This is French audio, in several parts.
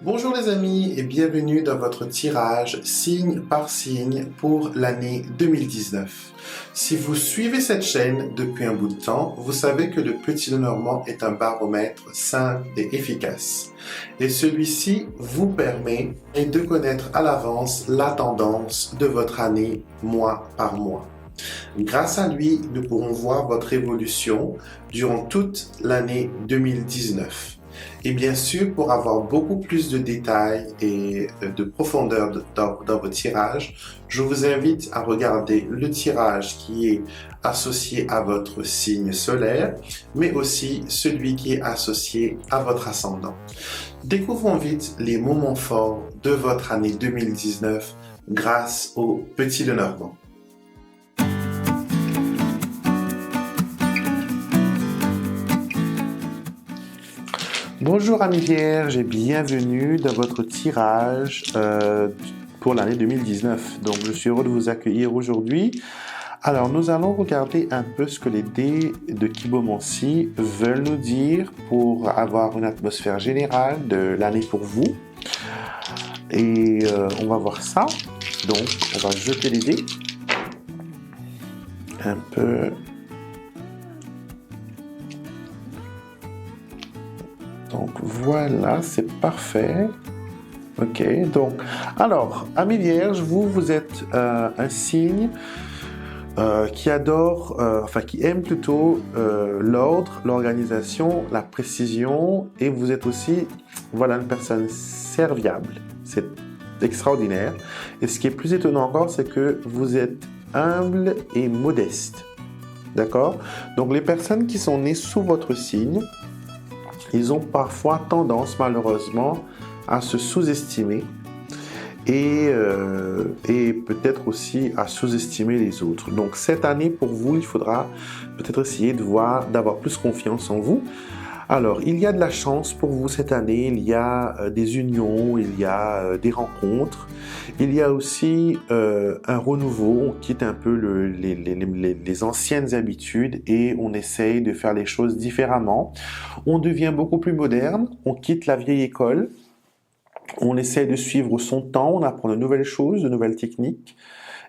Bonjour les amis et bienvenue dans votre tirage signe par signe pour l'année 2019. Si vous suivez cette chaîne depuis un bout de temps, vous savez que le Petit Lenormand est un baromètre simple et efficace. Et celui-ci vous permet de connaître à l'avance la tendance de votre année mois par mois. Grâce à lui, nous pourrons voir votre évolution durant toute l'année 2019. Et bien sûr, pour avoir beaucoup plus de détails et de profondeur dans vos tirages, je vous invite à regarder le tirage qui est associé à votre signe solaire, mais aussi celui qui est associé à votre ascendant. Découvrons vite les moments forts de votre année 2019 grâce au Petit Lenormand. Bonjour amis vierges et bienvenue dans votre tirage pour l'année 2019. Donc je suis heureux de vous accueillir aujourd'hui. Alors nous allons regarder un peu ce que les dés de Kibomancy veulent nous dire pour avoir une atmosphère générale de l'année pour vous. Et on va voir ça. Donc on va jeter les dés. Un peu... Donc voilà, c'est parfait. Ok, donc, alors, amis vierges, vous êtes un signe qui adore, qui aime plutôt l'ordre, l'organisation, la précision, et vous êtes aussi, voilà, une personne serviable. C'est extraordinaire. Et ce qui est plus étonnant encore, c'est que vous êtes humble et modeste. D'accord? Donc, les personnes qui sont nées sous votre signe, ils ont parfois tendance, malheureusement, à se sous-estimer et peut-être aussi à sous-estimer les autres. Donc, cette année, pour vous, il faudra peut-être essayer d'avoir plus confiance en vous. Alors, il y a de la chance pour vous cette année, il y a des unions, il y a des rencontres, il y a aussi un renouveau, on quitte un peu les anciennes habitudes et on essaye de faire les choses différemment. On devient beaucoup plus moderne, on quitte la vieille école, on essaie de suivre son temps, on apprend de nouvelles choses, de nouvelles techniques.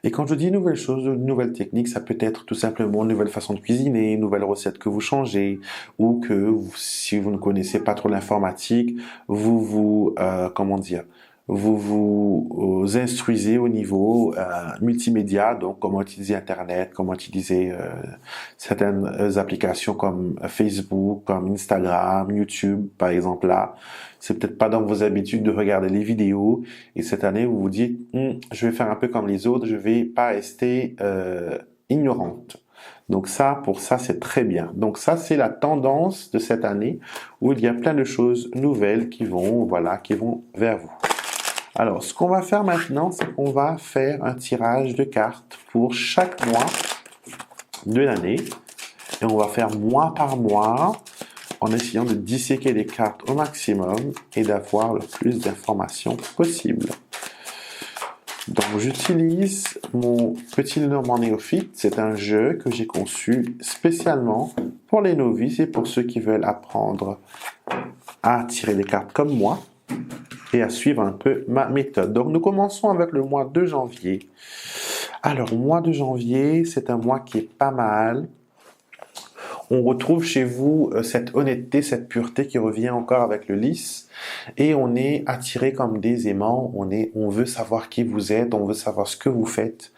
Et quand je dis nouvelles choses, nouvelles techniques, ça peut être tout simplement une nouvelle façon de cuisiner, une nouvelle recette que vous changez, ou que si vous ne connaissez pas trop l'informatique, vous instruisez au niveau multimédia, donc comment utiliser Internet, comment utiliser certaines applications comme Facebook, comme Instagram, YouTube, par exemple là. C'est peut-être pas dans vos habitudes de regarder les vidéos et cette année vous vous dites je vais faire un peu comme les autres, je vais pas rester ignorante. Donc ça, pour ça, c'est très bien. Donc ça, c'est la tendance de cette année où il y a plein de choses nouvelles qui vont vers vous. Alors, ce qu'on va faire maintenant, c'est qu'on va faire un tirage de cartes pour chaque mois de l'année. Et on va faire mois par mois en essayant de disséquer les cartes au maximum et d'avoir le plus d'informations possible. Donc, j'utilise mon Petit Lenormand néophyte. C'est un jeu que j'ai conçu spécialement pour les novices et pour ceux qui veulent apprendre à tirer des cartes comme moi et à suivre un peu ma méthode. Donc, nous commençons avec le mois de janvier. Alors, mois de janvier, c'est un mois qui est pas mal. On retrouve chez vous cette honnêteté, cette pureté qui revient encore avec le lys. Et on est attiré comme des aimants. On veut savoir qui vous êtes, on veut savoir ce que vous faites.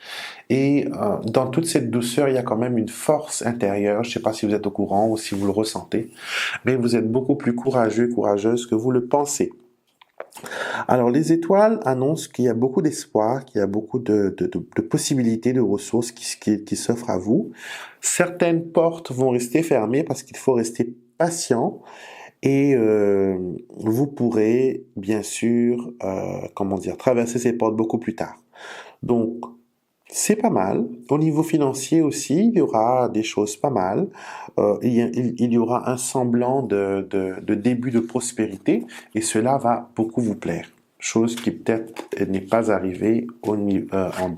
Et dans toute cette douceur, il y a quand même une force intérieure. Je ne sais pas si vous êtes au courant ou si vous le ressentez. Mais vous êtes beaucoup plus courageux, courageuse que vous le pensez. Alors, les étoiles annoncent qu'il y a beaucoup d'espoir, qu'il y a beaucoup de possibilités, de ressources qui s'offrent à vous. Certaines portes vont rester fermées parce qu'il faut rester patient et vous pourrez, bien sûr, traverser ces portes beaucoup plus tard. Donc, c'est pas mal. Au niveau financier aussi, il y aura des choses pas mal. Il y aura un semblant de début de prospérité et cela va beaucoup vous plaire. Chose qui peut-être n'est pas arrivée en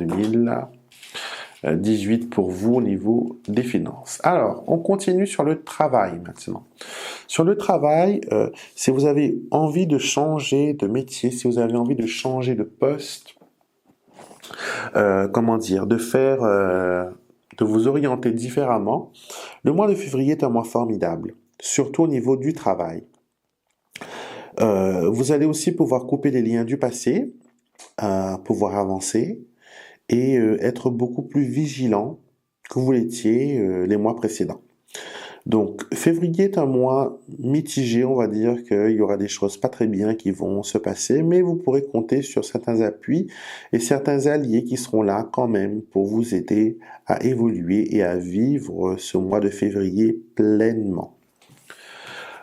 18 pour vous au niveau des finances. Alors, on continue sur le travail maintenant. Sur le travail, si vous avez envie de changer de métier, si vous avez envie de changer de poste, de faire, de vous orienter différemment, le mois de février est un mois formidable, surtout au niveau du travail. Vous allez aussi pouvoir couper les liens du passé, pouvoir avancer et être beaucoup plus vigilant que vous l'étiez les mois précédents. Donc, février est un mois mitigé, on va dire qu'il y aura des choses pas très bien qui vont se passer, mais vous pourrez compter sur certains appuis et certains alliés qui seront là quand même pour vous aider à évoluer et à vivre ce mois de février pleinement.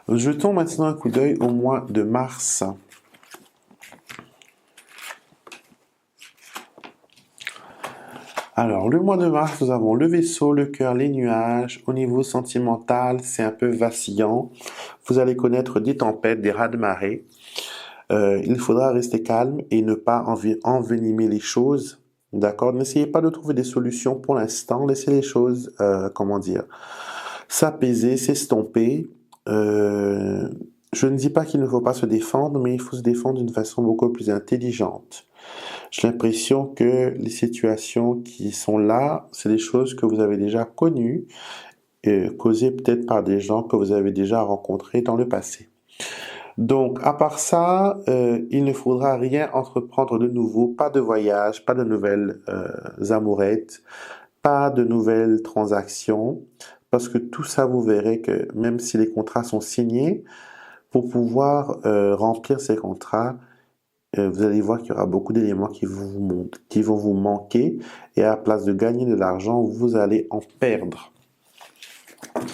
Jetons maintenant un coup d'œil au mois de mars. Alors, le mois de mars, nous avons le vaisseau, le cœur, les nuages. Au niveau sentimental, c'est un peu vacillant. Vous allez connaître des tempêtes, des raz-de-marée. Il faudra rester calme et ne pas envenimer les choses. D'accord? N'essayez pas de trouver des solutions pour l'instant. Laissez les choses, s'apaiser, s'estomper. Je ne dis pas qu'il ne faut pas se défendre, mais il faut se défendre d'une façon beaucoup plus intelligente. J'ai l'impression que les situations qui sont là, c'est des choses que vous avez déjà connues, causées peut-être par des gens que vous avez déjà rencontrés dans le passé. Donc, à part ça, il ne faudra rien entreprendre de nouveau, pas de voyage, pas de nouvelles amourettes, pas de nouvelles transactions, parce que tout ça, vous verrez que même si les contrats sont signés, pour pouvoir remplir ces contrats, vous allez voir qu'il y aura beaucoup d'éléments qui vont vous manquer et à la place de gagner de l'argent, vous allez en perdre.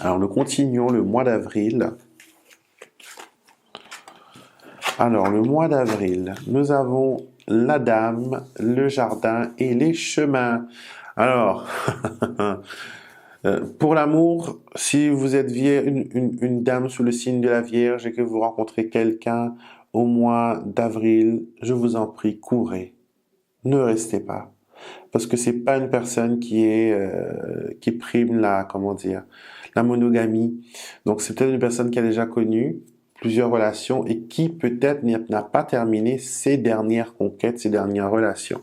Alors, nous continuons le mois d'avril. Alors, le mois d'avril, nous avons la dame, le jardin et les chemins. Alors, pour l'amour, si vous êtes une dame sous le signe de la Vierge et que vous rencontrez quelqu'un au mois d'avril, je vous en prie, courez. Ne restez pas. Parce que c'est pas une personne qui prime la monogamie. Donc c'est peut-être une personne qui a déjà connu plusieurs relations et qui peut-être n'a pas terminé ses dernières conquêtes, ses dernières relations.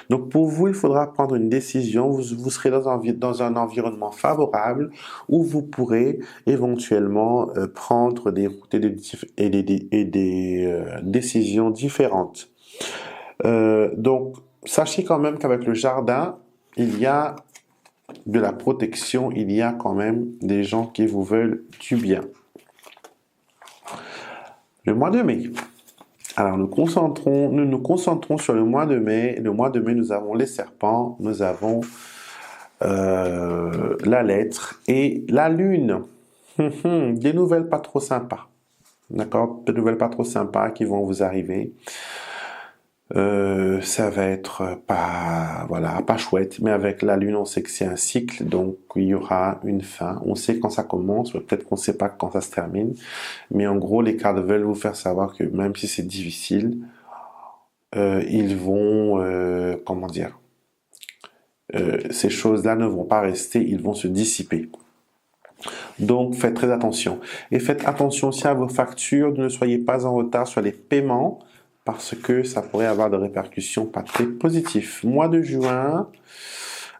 Donc pour vous, il faudra prendre une décision. Vous serez dans un environnement favorable où vous pourrez éventuellement prendre des routes et des décisions différentes. Donc sachez quand même qu'avec le jardin, il y a de la protection, il y a quand même des gens qui vous veulent du bien. Le mois de mai. Alors, nous nous concentrons sur le mois de mai. Le mois de mai, nous avons les serpents, nous avons la lettre et la lune. Des nouvelles pas trop sympas. D'accord? Des nouvelles pas trop sympas qui vont vous arriver. Ça va être pas chouette, mais avec la lune, on sait que c'est un cycle, donc il y aura une fin. On sait quand ça commence, peut-être qu'on ne sait pas quand ça se termine, mais en gros, les cartes veulent vous faire savoir que même si c'est difficile, ils vont, ces choses-là ne vont pas rester, ils vont se dissiper. Donc, faites très attention. Et faites attention aussi à vos factures, ne soyez pas en retard sur les paiements, parce que ça pourrait avoir des répercussions pas très positives. Mois de juin.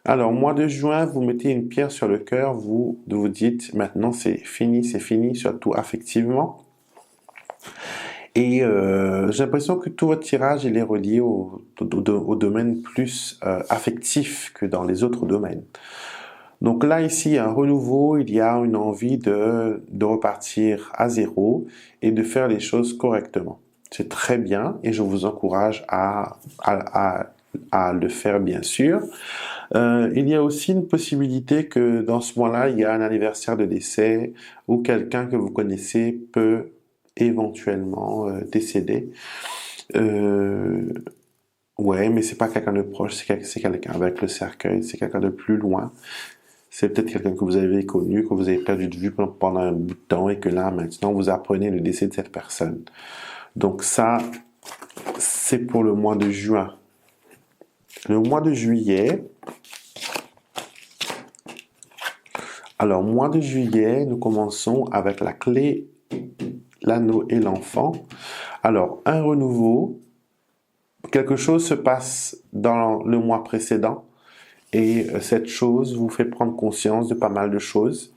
Alors, mois de juin, vous mettez une pierre sur le cœur, vous dites, maintenant c'est fini, surtout affectivement. Et j'ai l'impression que tout votre tirage, il est relié au domaine plus affectif que dans les autres domaines. Donc là, ici, il y a un renouveau, il y a une envie de repartir à zéro et de faire les choses correctement. C'est très bien et je vous encourage à le faire, bien sûr. Il y a aussi une possibilité que dans ce mois-là, il y a un anniversaire de décès ou quelqu'un que vous connaissez peut éventuellement décéder. Ouais, mais c'est pas quelqu'un de proche, c'est quelqu'un avec le cercueil, c'est quelqu'un de plus loin. C'est peut-être quelqu'un que vous avez connu, que vous avez perdu de vue pendant un bout de temps et que là, maintenant, vous apprenez le décès de cette personne. Donc ça, c'est pour le mois de juin. Le mois de juillet, Alors, mois de juillet, nous commençons avec la clé, l'anneau et l'enfant. Alors, un renouveau, quelque chose se passe dans le mois précédent et cette chose vous fait prendre conscience de pas mal de choses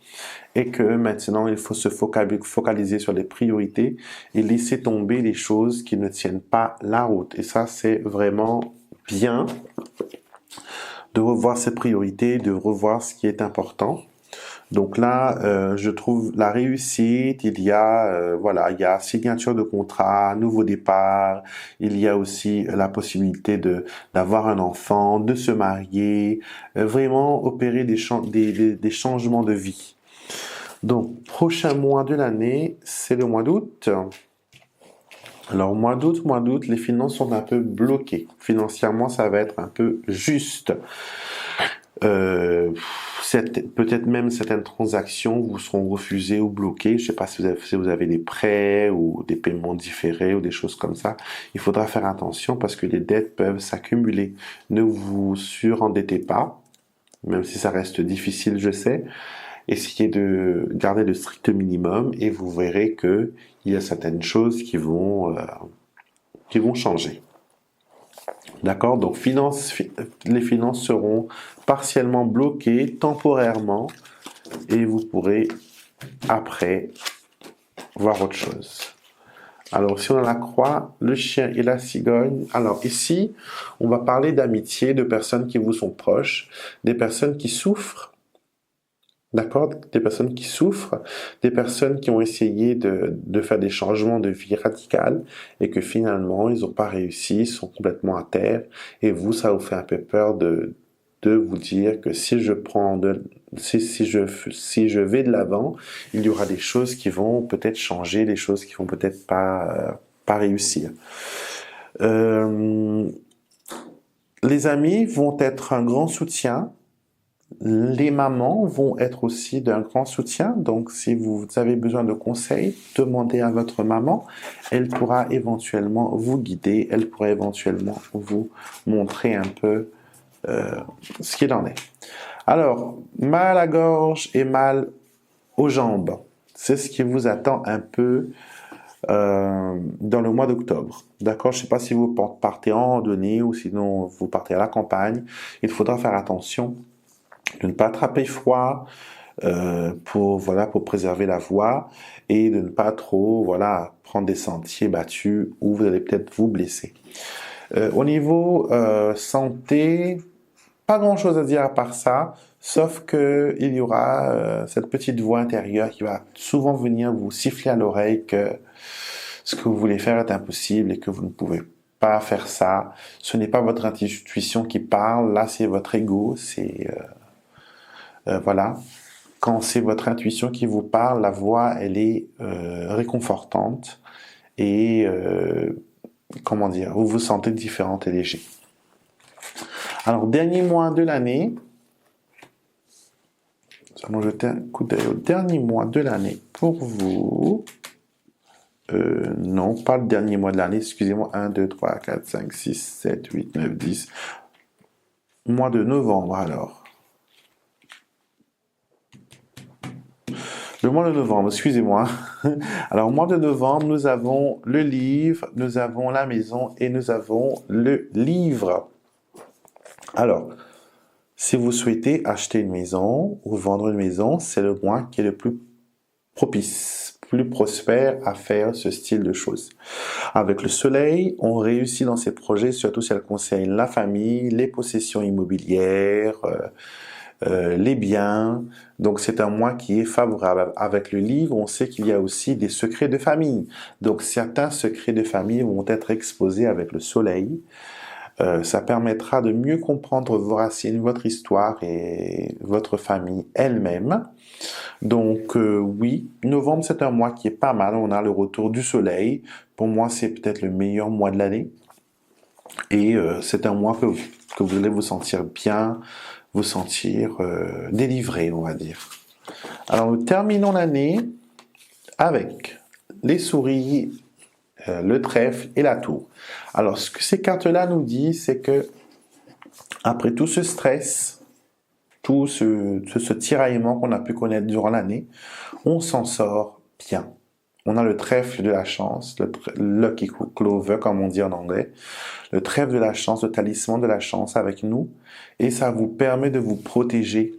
et que maintenant il faut se focaliser sur les priorités et laisser tomber les choses qui ne tiennent pas la route. Et ça, c'est vraiment bien de revoir ses priorités, de revoir ce qui est important. Donc là, je trouve la réussite, il y a il y a signature de contrat, nouveau départ, il y a aussi la possibilité d'avoir un enfant, de se marier, vraiment opérer des changements de vie. Donc, prochain mois de l'année, c'est le mois d'août. Alors, mois d'août, les finances sont un peu bloquées. Financièrement, ça va être un peu juste. Peut-être même certaines transactions vous seront refusées ou bloquées. Je ne sais pas si vous avez des prêts ou des paiements différés ou des choses comme ça. Il faudra faire attention parce que les dettes peuvent s'accumuler. Ne vous surendettez pas, même si ça reste difficile, je sais. Essayez de garder le strict minimum et vous verrez que il y a certaines choses qui vont changer. D'accord? Donc, les finances seront partiellement bloquées temporairement et vous pourrez après voir autre chose. Alors, si on a la croix, le chien et la cigogne. Alors, ici, on va parler d'amitié, de personnes qui vous sont proches, des personnes qui souffrent. D'accord? Des personnes qui souffrent, des personnes qui ont essayé de faire des changements de vie radicales et que finalement, ils n'ont pas réussi, ils sont complètement à terre. Et vous, ça vous fait un peu peur de vous dire que si je vais de l'avant, il y aura des choses qui vont peut-être changer, des choses qui vont peut-être pas réussir. Les amis vont être un grand soutien. Les mamans vont être aussi d'un grand soutien. Donc, si vous avez besoin de conseils, demandez à votre maman. Elle pourra éventuellement vous guider. Elle pourra éventuellement vous montrer un peu ce qu'il en est. Alors, mal à la gorge et mal aux jambes. C'est ce qui vous attend un peu dans le mois d'octobre. D'accord? Je ne sais pas si vous partez en randonnée ou sinon vous partez à la campagne. Il faudra faire attention de ne pas attraper froid pour préserver la voie et de ne pas trop prendre des sentiers battus où vous allez peut-être vous blesser. Au niveau santé, pas grand-chose à dire à part ça, sauf que il y aura cette petite voix intérieure qui va souvent venir vous siffler à l'oreille que ce que vous voulez faire est impossible et que vous ne pouvez pas faire ça. Ce n'est pas votre intuition qui parle, là c'est votre ego, voilà. Quand c'est votre intuition qui vous parle, la voix, elle est réconfortante et vous vous sentez différente et léger. Alors, dernier mois de l'année, nous allons jeter un coup d'œil au dernier mois de l'année pour vous. Non, pas le dernier mois de l'année, excusez-moi, 1, 2, 3, 4, 5, 6, 7, 8, 9, 10. Mois de novembre alors. Le mois de novembre, excusez-moi. Alors, au mois de novembre, nous avons le livre, nous avons la maison et nous avons le livre. Alors, si vous souhaitez acheter une maison ou vendre une maison, c'est le mois qui est le plus propice, plus prospère à faire ce style de choses. Avec le soleil, on réussit dans ces projets, surtout si elle concerne la famille, les possessions immobilières, les biens. Donc c'est un mois qui est favorable. Avec le livre, on sait qu'il y a aussi des secrets de famille. Donc certains secrets de famille vont être exposés avec le soleil. Ça permettra de mieux comprendre vos racines, votre histoire et votre famille elle-même. Donc oui, novembre c'est un mois qui est pas mal. On a le retour du soleil. Pour moi, c'est peut-être le meilleur mois de l'année. Et c'est un mois que vous allez vous sentir bien, vous sentir délivré, on va dire. Alors, nous terminons l'année avec les souris, le trèfle et la tour. Alors, ce que ces cartes-là nous disent, c'est que après tout ce stress, tout ce tiraillement qu'on a pu connaître durant l'année, on s'en sort bien. On a le trèfle de la chance, le lucky clover comme on dit en anglais, le trèfle de la chance, le talisman de la chance avec nous, et ça vous permet de vous protéger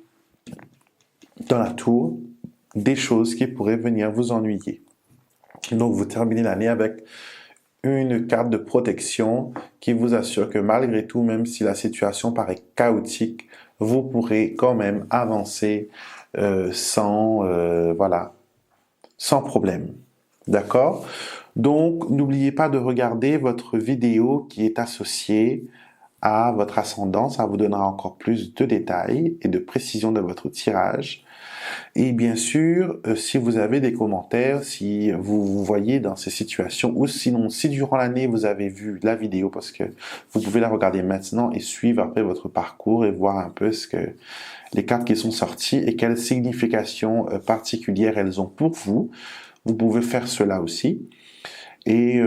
dans la tour des choses qui pourraient venir vous ennuyer. Donc vous terminez l'année avec une carte de protection qui vous assure que malgré tout, même si la situation paraît chaotique, vous pourrez quand même avancer sans problème. D'accord? Donc, n'oubliez pas de regarder votre vidéo qui est associée à votre ascendant. Ça vous donnera encore plus de détails et de précision de votre tirage. Et bien sûr, si vous avez des commentaires, si vous vous voyez dans ces situations, ou sinon, si durant l'année vous avez vu la vidéo, parce que vous pouvez la regarder maintenant et suivre après votre parcours et voir un peu les cartes qui sont sorties et quelles significations particulières elles ont pour vous. Vous pouvez faire cela aussi. Et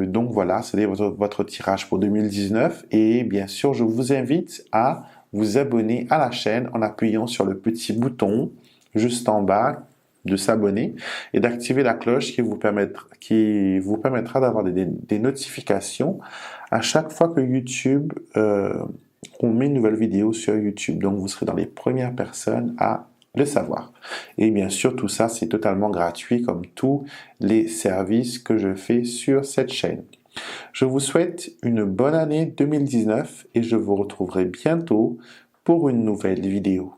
donc voilà, c'était votre tirage pour 2019. Et bien sûr, je vous invite à vous abonner à la chaîne en appuyant sur le petit bouton juste en bas de s'abonner et d'activer la cloche qui vous permettra d'avoir des notifications à chaque fois que YouTube, on met une nouvelle vidéo sur YouTube. Donc vous serez dans les premières personnes à le savoir. Et bien sûr, tout ça, c'est totalement gratuit comme tous les services que je fais sur cette chaîne. Je vous souhaite une bonne année 2019 et je vous retrouverai bientôt pour une nouvelle vidéo.